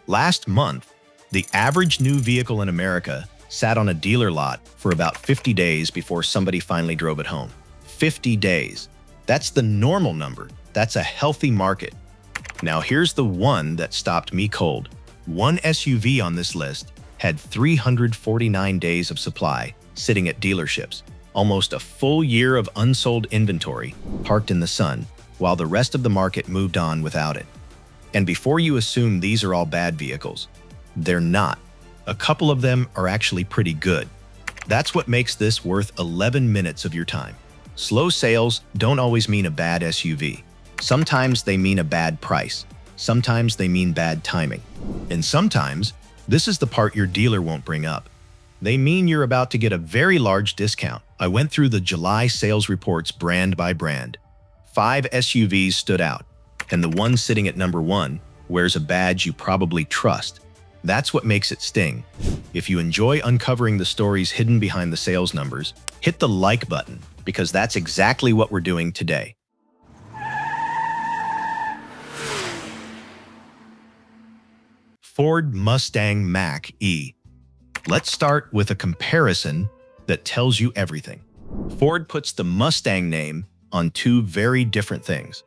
Last month, the average new vehicle in America sat on a dealer lot for about 50 days before somebody finally drove it home. 50 days. That's the normal number. That's a healthy market. Now here's the one that stopped me cold. One SUV on this list had 349 days of supply sitting at dealerships, almost a full year of unsold inventory parked in the sun, while the rest of the market moved on without it. And before you assume these are all bad vehicles, they're not. A couple of them are actually pretty good. That's what makes this worth 11 minutes of your time. Slow sales don't always mean a bad SUV. Sometimes they mean a bad price. Sometimes they mean bad timing. And sometimes, this is the part your dealer won't bring up. They mean you're about to get a very large discount. I went through the July sales reports brand by brand. 5 SUVs stood out, and the one sitting at number 1 wears a badge you probably trust. That's what makes it sting. If you enjoy uncovering the stories hidden behind the sales numbers, hit the like button, because that's exactly what we're doing today. Ford Mustang Mach-E. Let's start with a comparison that tells you everything. Ford puts the Mustang name on 2 very different things.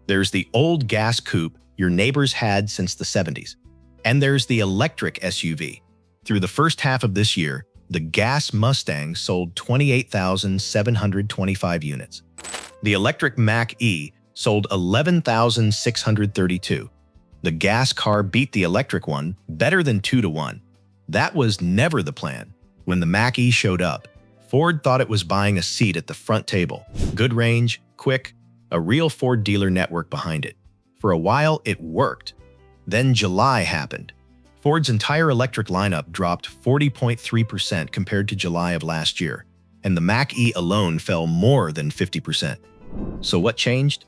There's the old gas coupe your neighbors had since the 70s, and there's the electric SUV. Through the first half of this year, the gas Mustang sold 28,725 units. The electric Mach-E sold 11,632. The gas car beat the electric one better than 2-to-1. That was never the plan. When the Mach-E showed up, Ford thought it was buying a seat at the front table. Good range, quick, a real Ford dealer network behind it. For a while, it worked. Then July happened. Ford's entire electric lineup dropped 40.3% compared to July of last year, and the Mach-E alone fell more than 50%. So what changed?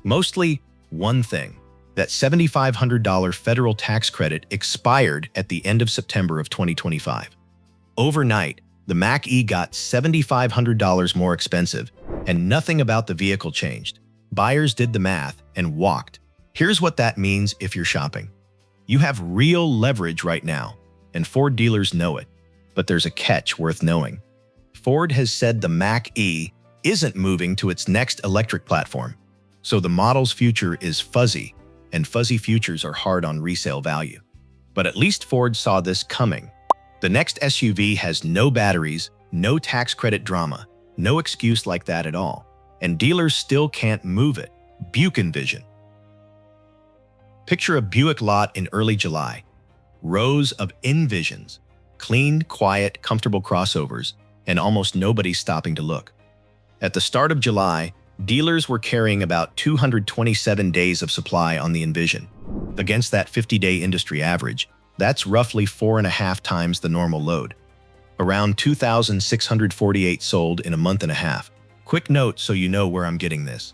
Mostly one thing. That $7,500 federal tax credit expired at the end of September of 2025. Overnight, the Mach-E got $7,500 more expensive, and nothing about the vehicle changed. Buyers did the math and walked. Here's what that means if you're shopping. You have real leverage right now, and Ford dealers know it. But there's a catch worth knowing. Ford has said the Mach-E isn't moving to its next electric platform, so the model's future is fuzzy, and fuzzy futures are hard on resale value. But at least Ford saw this coming. The next SUV has no batteries, no tax credit drama, no excuse like that at all, and dealers still can't move it. Buick Envision. Picture a Buick lot in early July. Rows of Envisions, clean, quiet, comfortable crossovers, and almost nobody stopping to look. At the start of July, dealers were carrying about 227 days of supply on the Envision. Against that 50-day industry average, that's roughly 4.5 times the normal load. Around 2,648 sold in a month and a half. Quick note so you know where I'm getting this.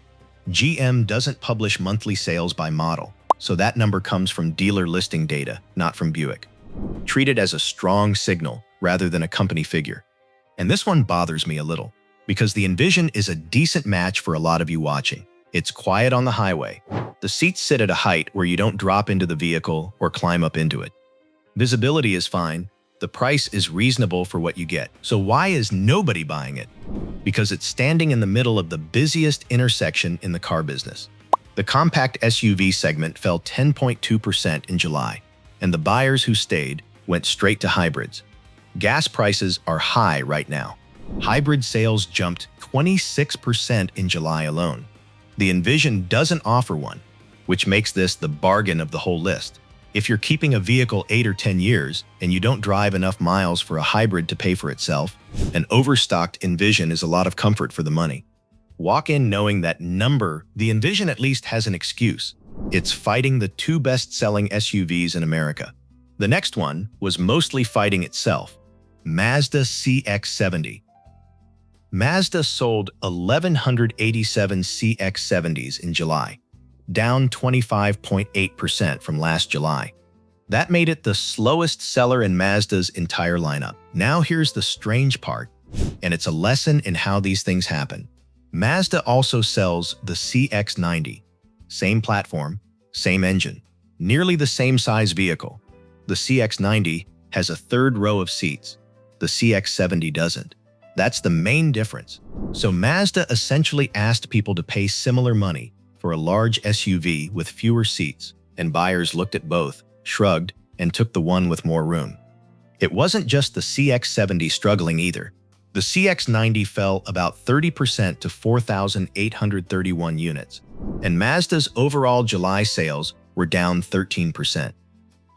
GM doesn't publish monthly sales by model, so that number comes from dealer listing data, not from Buick. Treat it as a strong signal rather than a company figure. And this one bothers me a little, because the Envision is a decent match for a lot of you watching. It's quiet on the highway. The seats sit at a height where you don't drop into the vehicle or climb up into it. Visibility is fine. The price is reasonable for what you get. So why is nobody buying it? Because it's standing in the middle of the busiest intersection in the car business. The compact SUV segment fell 10.2% in July, and the buyers who stayed went straight to hybrids. Gas prices are high right now. Hybrid sales jumped 26% in July alone. The Envision doesn't offer one, which makes this the bargain of the whole list. If you're keeping a vehicle 8 or 10 years and you don't drive enough miles for a hybrid to pay for itself, an overstocked Envision is a lot of comfort for the money. Walk in knowing that the Envision at least has an excuse. It's fighting the 2 best-selling SUVs in America. The next one was mostly fighting itself. Mazda CX-70. Mazda sold 1,187 CX-70s in July, down 25.8% from last July. That made it the slowest seller in Mazda's entire lineup. Now here's the strange part, and it's a lesson in how these things happen. Mazda also sells the CX-90. Same platform, same engine, nearly the same size vehicle, The CX-90 has a third row of seats. The CX-70 doesn't. That's the main difference. So Mazda essentially asked people to pay similar money for a large SUV with fewer seats, and buyers looked at both, shrugged, and took the one with more room. It wasn't just the CX-70 struggling either. The CX-90 fell about 30% to 4,831 units, and Mazda's overall July sales were down 13%.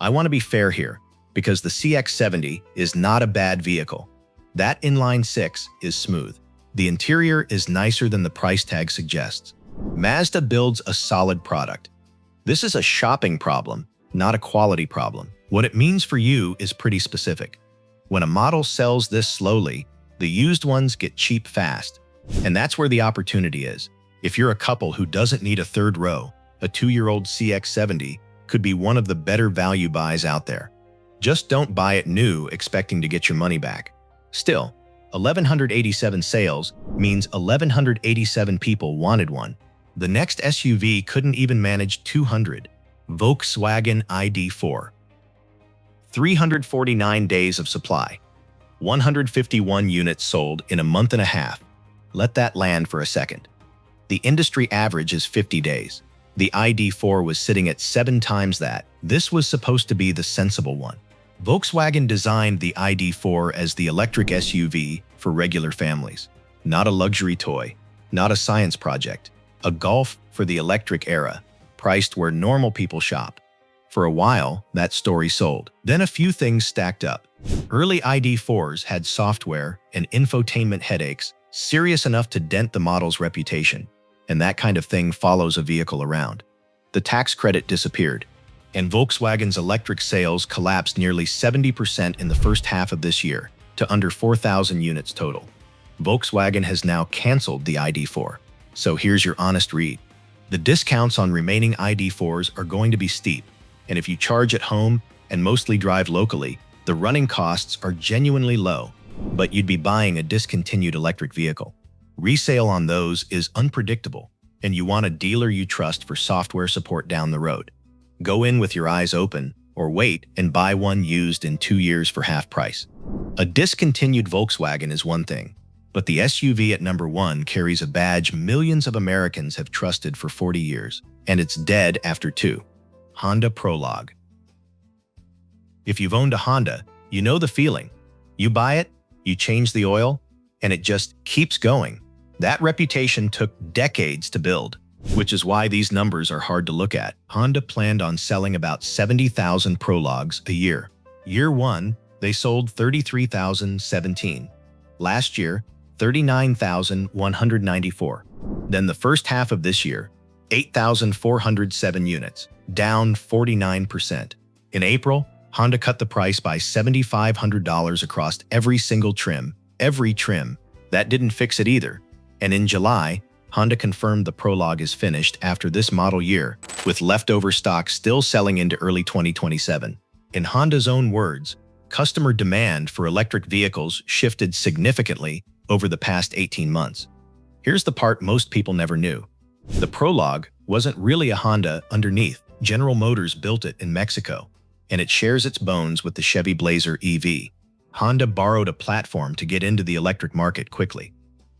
I want to be fair here, because the CX-70 is not a bad vehicle. That inline-six is smooth. The interior is nicer than the price tag suggests. Mazda builds a solid product. This is a shopping problem, not a quality problem. What it means for you is pretty specific. When a model sells this slowly, the used ones get cheap fast. And that's where the opportunity is. If you're a couple who doesn't need a third row, a 2-year-old CX-70 could be one of the better value buys out there. Just don't buy it new expecting to get your money back. Still, 1,187 sales means 1,187 people wanted one. The next SUV couldn't even manage 200. Volkswagen ID.4. 349 days of supply. 151 units sold in a month and a half. Let that land for a second. The industry average is 50 days. The ID.4 was sitting at 7 times that. This was supposed to be the sensible one. Volkswagen designed the ID.4 as the electric SUV for regular families. Not a luxury toy, not a science project. A Golf for the electric era, priced where normal people shop. For a while, that story sold. Then a few things stacked up. Early ID.4s had software and infotainment headaches serious enough to dent the model's reputation, and that kind of thing follows a vehicle around. The tax credit disappeared, and Volkswagen's electric sales collapsed nearly 70% in the first half of this year to under 4,000 units total. Volkswagen has now canceled the ID.4. So here's your honest read. The discounts on remaining ID.4s are going to be steep, and if you charge at home and mostly drive locally, the running costs are genuinely low, but you'd be buying a discontinued electric vehicle. Resale on those is unpredictable, and you want a dealer you trust for software support down the road. Go in with your eyes open, or wait and buy one used in 2 years for half price. A discontinued Volkswagen is one thing, but the SUV at number 1 carries a badge millions of Americans have trusted for 40 years, and it's dead after 2. Honda Prologue. If you've owned a Honda, you know the feeling. You buy it, you change the oil, and it just keeps going. That reputation took decades to build, which is why these numbers are hard to look at. Honda planned on selling about 70,000 Prologues a year. Year 1, they sold 33,017. Last year, 39,194. Then the first half of this year, 8,407 units, down 49%. In April, Honda cut the price by $7,500 across every single trim. Every trim. That didn't fix it either. And in July, Honda confirmed the Prologue is finished after this model year, with leftover stock still selling into early 2027. In Honda's own words, customer demand for electric vehicles shifted significantly over the past 18 months. Here's the part most people never knew. The Prologue wasn't really a Honda underneath. General Motors built it in Mexico, and it shares its bones with the Chevy Blazer EV. Honda borrowed a platform to get into the electric market quickly.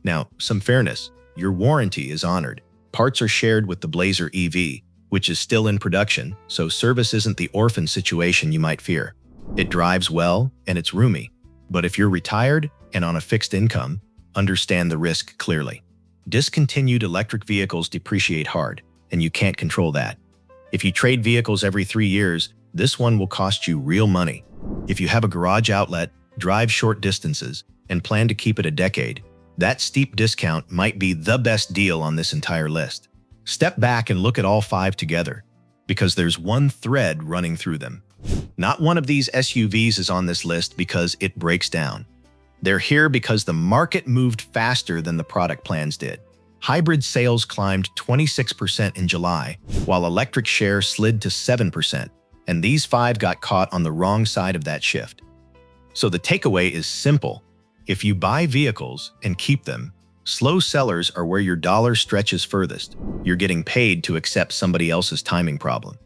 Now, some fairness, your warranty is honored. Parts are shared with the Blazer EV, which is still in production, so service isn't the orphan situation you might fear. It drives well, and it's roomy. But if you're retired and on a fixed income, understand the risk clearly. Discontinued electric vehicles depreciate hard, and you can't control that. If you trade vehicles every 3 years, this one will cost you real money. If you have a garage outlet, drive short distances, and plan to keep it a decade, that steep discount might be the best deal on this entire list. Step back and look at all 5 together, because there's one thread running through them. Not one of these SUVs is on this list because it breaks down. They're here because the market moved faster than the product plans did. Hybrid sales climbed 26% in July, while electric share slid to 7%, and these 5 got caught on the wrong side of that shift. So the takeaway is simple. If you buy vehicles and keep them, slow sellers are where your dollar stretches furthest. You're getting paid to accept somebody else's timing problem.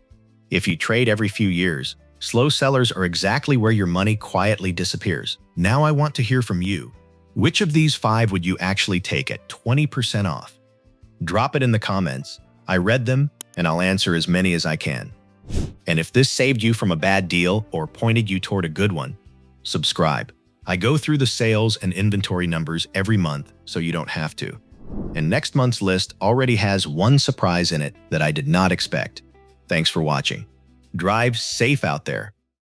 If you trade every few years, Slow sellers are exactly where your money quietly disappears. Now I want to hear from you. Which of these 5 would you actually take at 20% off? Drop it in the comments. I read them, and I'll answer as many as I can. And if this saved you from a bad deal or pointed you toward a good one, subscribe. I go through the sales and inventory numbers every month, so you don't have to. And next month's list already has one surprise in it that I did not expect. Thanks for watching. Drive safe out there.